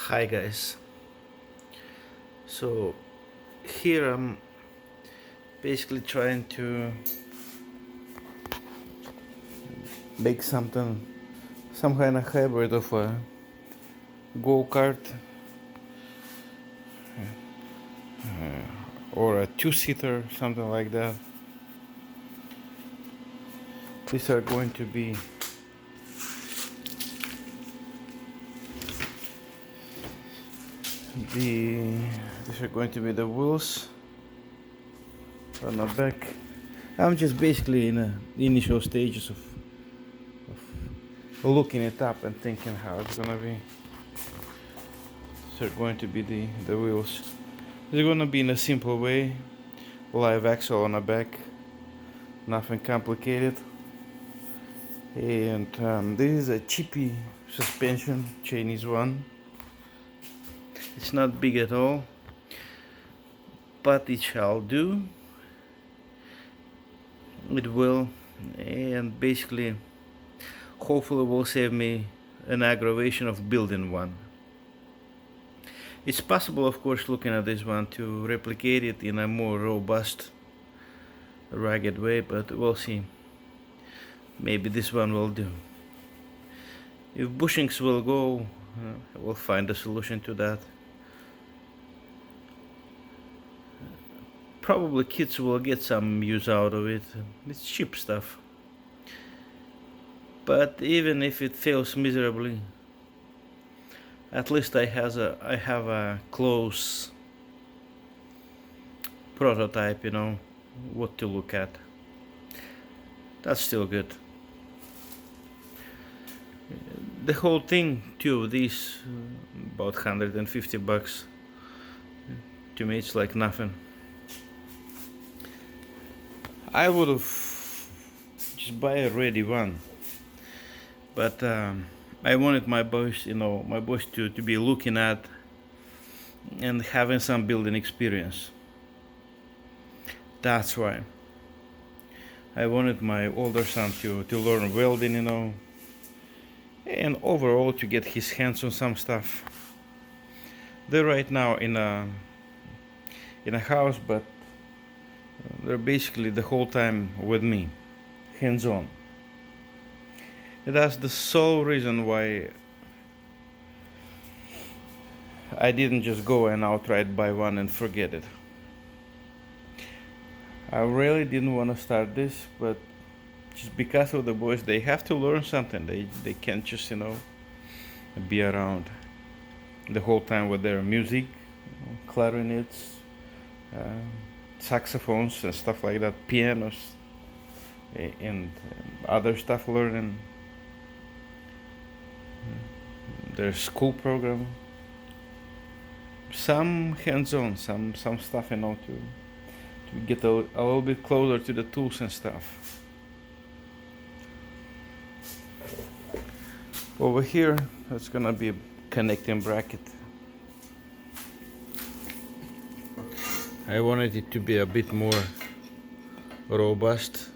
Hi guys. So here I'm basically trying to make some kind of hybrid of a go-kart or a two-seater, something like that. These are going to be the these are going to be the wheels on the back. I'm just basically in the initial stages of looking it up and thinking how it's gonna be. These are going to be the wheels. They're gonna be in a simple way, live axle on the back, nothing complicated. And this is a cheapy suspension, Chinese one. It's not big at all, but it shall do. It will, and basically hopefully will save me an aggravation of building one. It's possible, of course, looking at this one, to replicate it in a more robust, rugged way, but we'll see. Maybe this one will do. If bushings will go, we'll find a solution to that. Probably kids will get some use out of it. It's cheap stuff. But even if it fails miserably, at least I have a close prototype, what to look at. That's still good. The whole thing, two of these, about $150. To me, it's like nothing. I would have just buy a ready one, but I wanted my boys, to be looking at and having some building experience. That's why I wanted my older son to learn welding, and overall to get his hands on some stuff. They're right now in a house, but they're basically the whole time with me, hands on. And that's the sole reason why I didn't just go and outright buy one and forget it. I really didn't want to start this, but just because of the boys, they have to learn something. They can't just be around the whole time with their music, clarinets, saxophones and stuff like that, pianos, and other stuff learning. Their school program, some hands-on, some stuff, to get a little bit closer to the tools and stuff. Over here, that's gonna be a connecting bracket. I wanted it to be a bit more robust,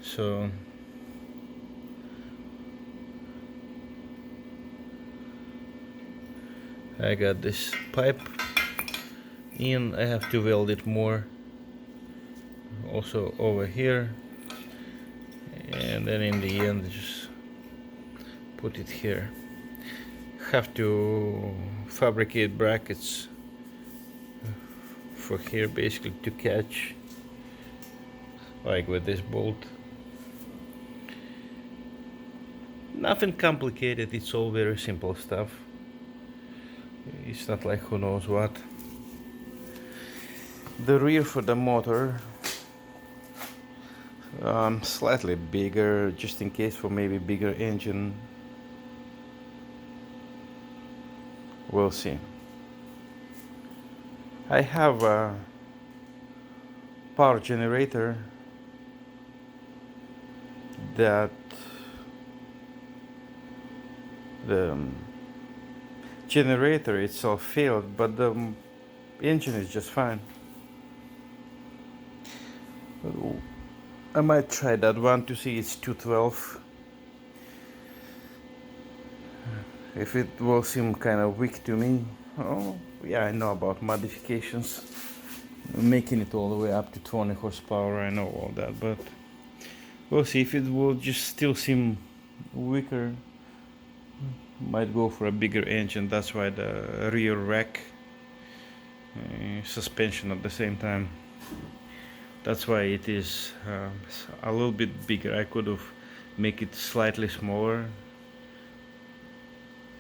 so I got this pipe in. I have to weld it more also over here, and then in the end just put it here. Have to fabricate brackets for here, basically to catch, like with this bolt. Nothing complicated, it's all very simple stuff. It's not like who knows what. The rear for the motor, slightly bigger, just in case, for maybe bigger engine. We'll see. I have a power generator that the generator itself failed, but the engine is just fine. I might try that one to see. It's 212. If it will seem kind of weak to me, oh yeah, I know about modifications, making it all the way up to 20 horsepower. I know all that, but we'll see. If it will just still seem weaker, might go for a bigger engine. That's why the rear rack suspension at the same time. That's why it is a little bit bigger. I could have make it slightly smaller,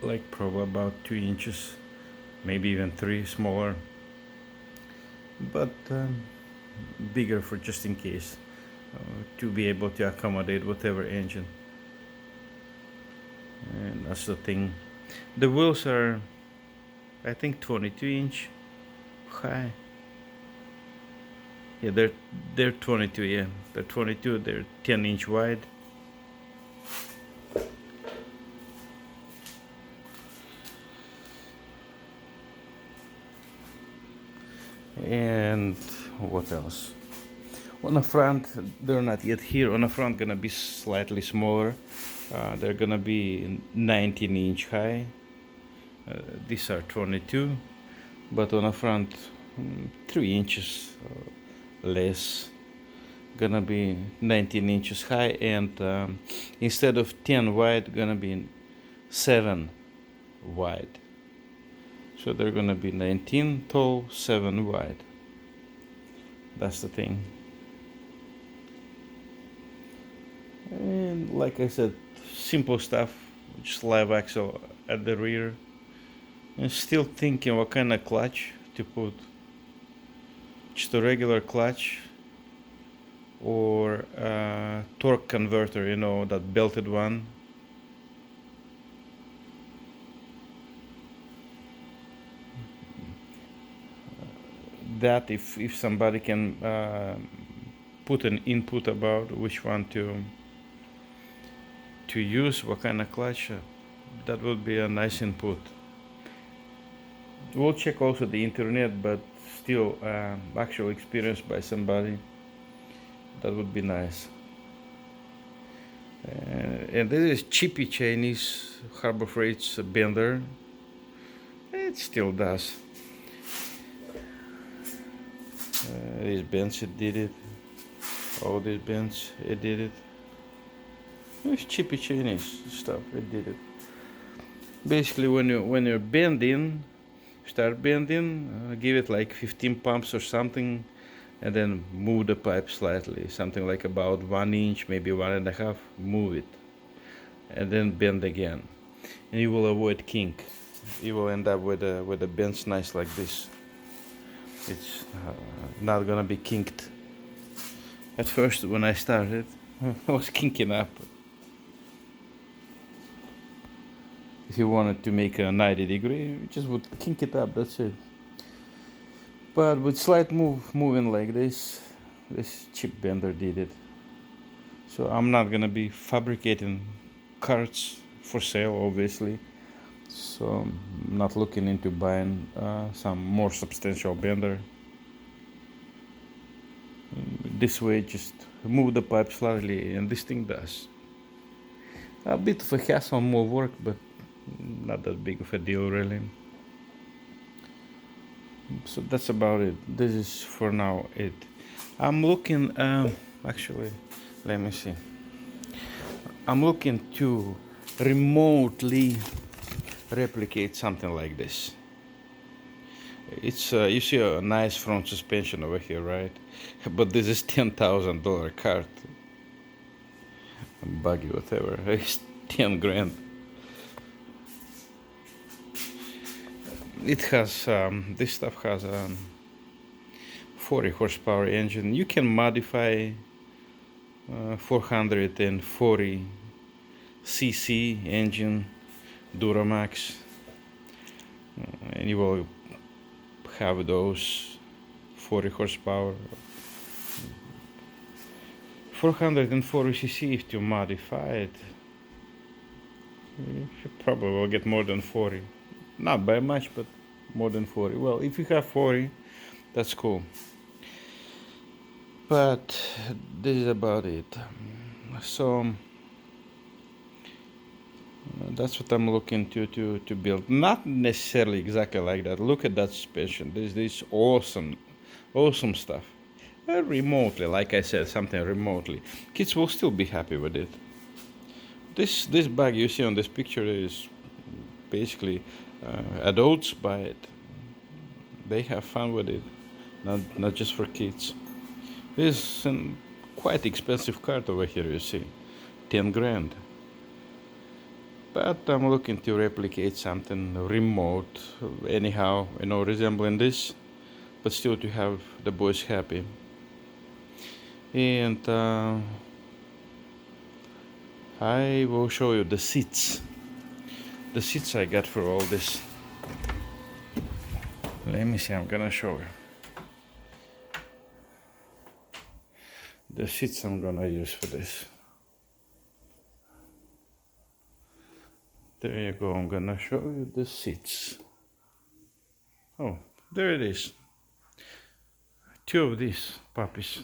like probably about 2 inches, maybe even 3 smaller, but bigger for just in case, to be able to accommodate whatever engine. And that's the thing. The wheels are, I think, 22-inch high. Yeah, they're 22. Yeah, they're 22. They're 10-inch wide. And what else? On the front, they're not yet here. On the front, gonna be slightly smaller. They're gonna be 19-inch high. These are 22, but on the front, 3 inches less. Gonna be 19 inches high, and instead of 10 wide, gonna be 7 wide. So they're gonna be 19 tall, 7 wide. That's the thing. And like I said, simple stuff, just live axle at the rear. And still thinking what kind of clutch to put. Just a regular clutch or a torque converter, you know, that belted one. That if somebody can put an input about which one to use, what kind of clutch, that would be a nice input. We'll check also the internet, but still actual experience by somebody, that would be nice. And this is cheapy Chinese Harbor Freight's bender. It still does. These bends, it did it. All these bends, it did it. It's cheapy Chinese stuff, it did it. Basically, when you're bending, start bending, give it like 15 pumps or something, and then move the pipe slightly, something like about 1 inch, maybe 1.5. Move it, and then bend again, and you will avoid kink. You will end up with a bends nice like this. It's not gonna be kinked. At first, when I started, I was kinking up. If you wanted to make a 90 degree, you just would kink it up, that's it. But with slight moving like this chip bender did it. So I'm not gonna be fabricating carts for sale, obviously. So I'm not looking into buying some more substantial bender. This way, just move the pipe slightly, and this thing does. A bit of a hassle, more work, but not that big of a deal, really. So that's about it. This is for now it. I'm looking, actually, let me see. I'm looking to remotely replicate something like this. It's you see a nice front suspension over here, right? But this is $10,000 Kart, buggy, whatever. It's 10 grand. It has this stuff has a 40 horsepower engine. You can modify 440 cc engine, Duramax, and you will have those 40 horsepower. 440 cc, if you modify it, you probably will get more than 40. Not by much, but more than 40. Well, if you have 40, that's cool. But this is about it. So That's what I'm looking to build. Not necessarily exactly like that. Look at that suspension. This awesome stuff. Remotely, like I said, something remotely. Kids will still be happy with it. This bag you see on this picture is basically adults buy it. They have fun with it, not just for kids. This is a quite expensive cart over here. You see, 10 grand. But I'm looking to replicate something remote, anyhow, resembling this, but still to have the boys happy. And I will show you the seats. The seats I got for all this. Let me see, I'm gonna show you. The seats I'm gonna use for this. There you go, I'm gonna show you the seats. Oh, there it is. 2 of these puppies.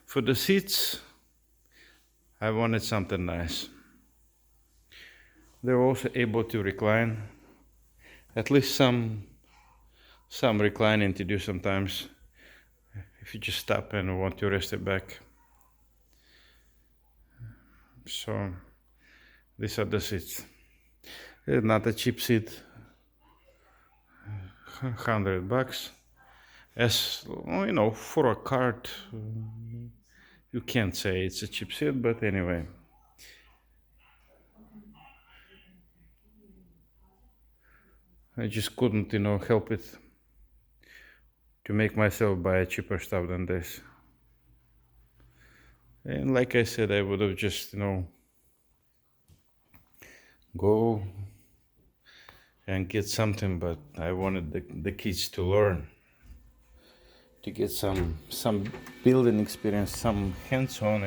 For the seats, I wanted something nice. They're also able to recline. At least some reclining to do sometimes. If you just stop and want to rest it back. So, these are the seats. It's not a cheap seat. $100. As for a cart, you can't say it's a cheap seat, but anyway. I just couldn't, help it to make myself buy cheaper stuff than this. And like I said, I would have just, go and get something, but I wanted the kids to learn, to get some building experience, some hands-on,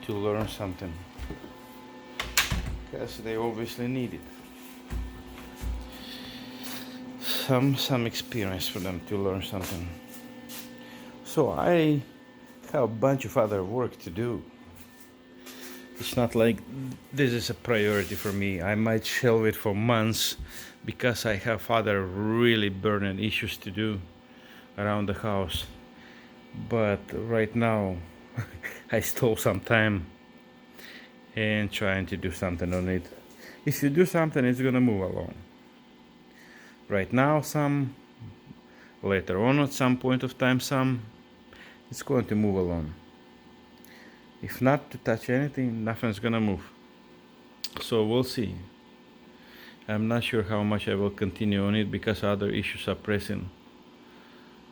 to learn something, because they obviously need it. Some experience for them to learn something. So I have a bunch of other work to do. It's not like this is a priority for me. I might shelve it for months because I have other really burning issues to do around the house. But right now, I stole some time and trying to do something on it. If you do something, it's gonna move along. Right now, some. Later on, at some point of time, some. It's going to move along. If not to touch anything, nothing's gonna move. So we'll see. I'm not sure how much I will continue on it because other issues are pressing.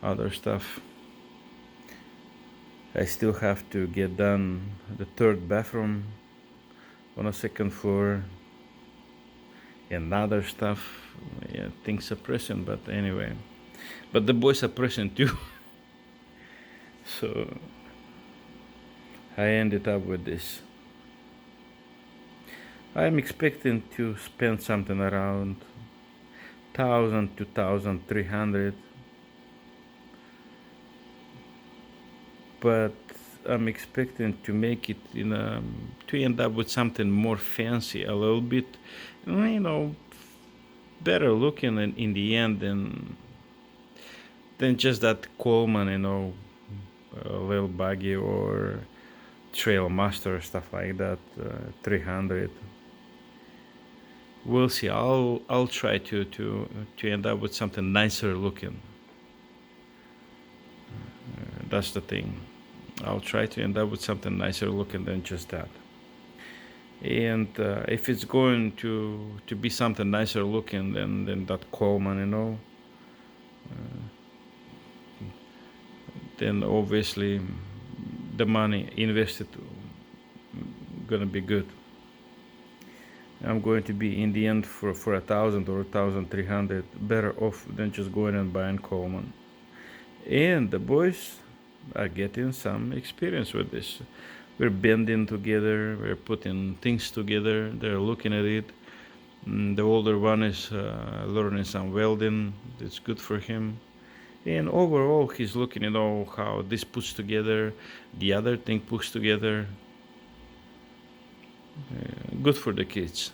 Other stuff. I still have to get done the 3rd bathroom on a 2nd floor and other stuff. Yeah, things are pressing, but anyway. But the boys are pressing too. So I ended up with this. I'm expecting to spend something around 1,000 to 1,300, but I'm expecting to make it to end up with something more fancy, a little bit, better looking in the end than just that Coleman, a little buggy or Trail Master, stuff like that, 300. We'll see. I'll try to end up with something nicer looking. That's the thing. I'll try to end up with something nicer looking than just that. And if it's going to be something nicer looking than that Coleman, then obviously the money invested gonna be good. I'm going to be in the end for 1,000 or 1,300 better off than just going and buying Coleman. And the boys are getting some experience with this. We're bending together, we're putting things together, they're looking at it. The older one is learning some welding, that's good for him. And overall, he's looking at how this puts together, the other thing puts together. Good for the kids.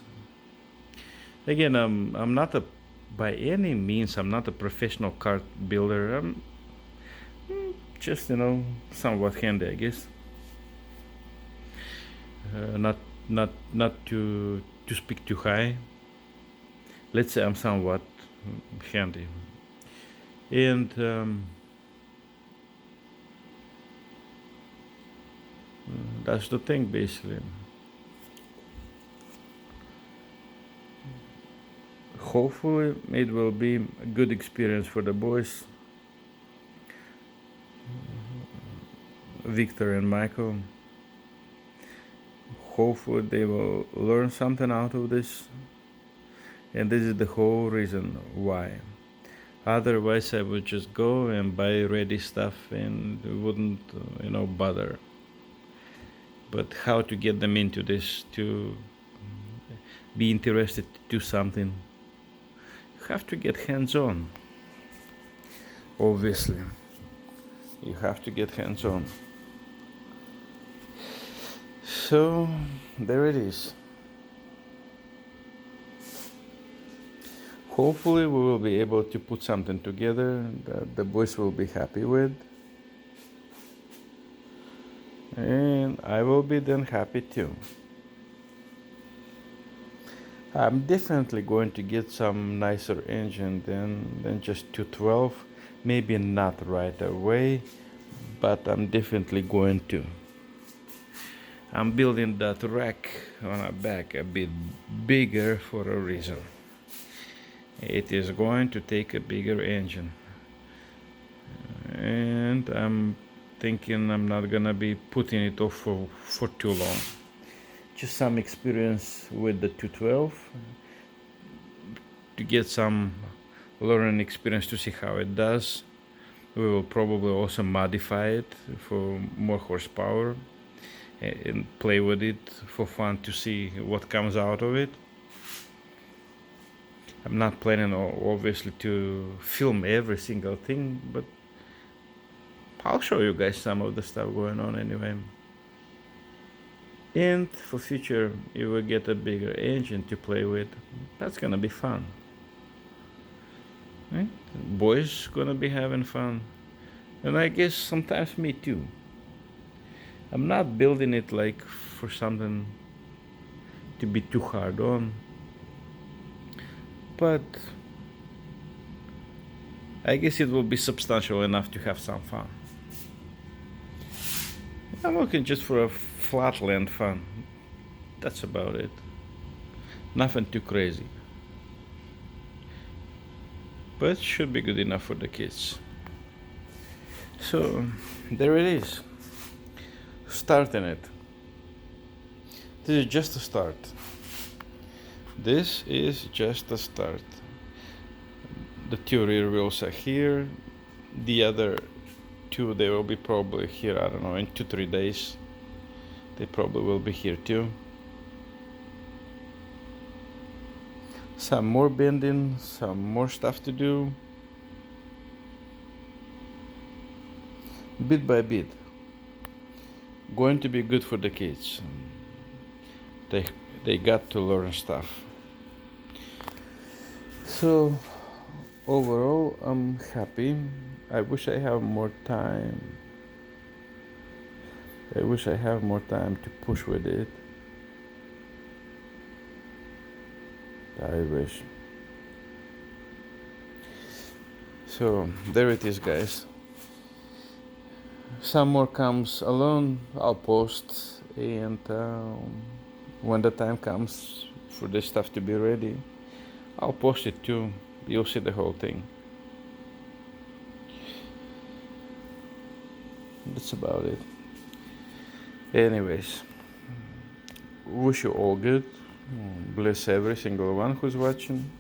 Again, I'm not a, by any means, I'm not a professional cart builder. I'm just, somewhat handy, I guess. Not to speak too high. Let's say I'm somewhat handy, and that's the thing, basically. Hopefully, it will be a good experience for the boys, Victor and Michael. Hopefully, they will learn something out of this, and this is the whole reason why. Otherwise, I would just go and buy ready stuff and wouldn't, bother. But how to get them into this, to be interested to do something, you have to get hands-on. Obviously, you have to get hands-on. So there it is. Hopefully we will be able to put something together that the boys will be happy with, and I will be then happy too. I'm definitely going to get some nicer engine than just 212. Maybe not right away, but I'm definitely going to. I'm building that rack on a back a bit bigger for a reason. It is going to take a bigger engine, and I'm thinking I'm not gonna be putting it off for too long. Just some experience with the 212 to get some learning experience to see how it does. We will probably also modify it for more horsepower and play with it for fun to see what comes out of it. I'm not planning obviously to film every single thing, but I'll show you guys some of the stuff going on anyway. And for future, you will get a bigger engine to play with. That's gonna be fun. Right? Boys gonna be having fun. And I guess sometimes me too. I'm not building it like for something to be too hard on, but I guess it will be substantial enough to have some fun. I'm looking just for a flatland fun. That's about it. Nothing too crazy. But should be good enough for the kids. So there it is. Starting it. This is just a start. This is just a start. The two rear wheels are here. The other two, they will be probably here, I don't know, in 2-3 days. They probably will be here too. Some more bending, some more stuff to do. Bit by bit. Going to be good for the kids. They got to learn stuff. So overall, I'm happy. I wish I have more time. I wish I have more time to push with it. I wish. So there it is, guys. Some more comes along, I'll post, and when the time comes for this stuff to be ready, I'll post it too. You'll see the whole thing. That's about it. Anyways, wish you all good. Bless every single one who's watching.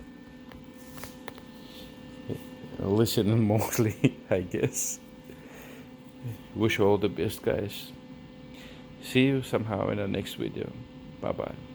Listening mostly, I guess. Wish you all the best, guys. See you somehow in the next video. Bye bye.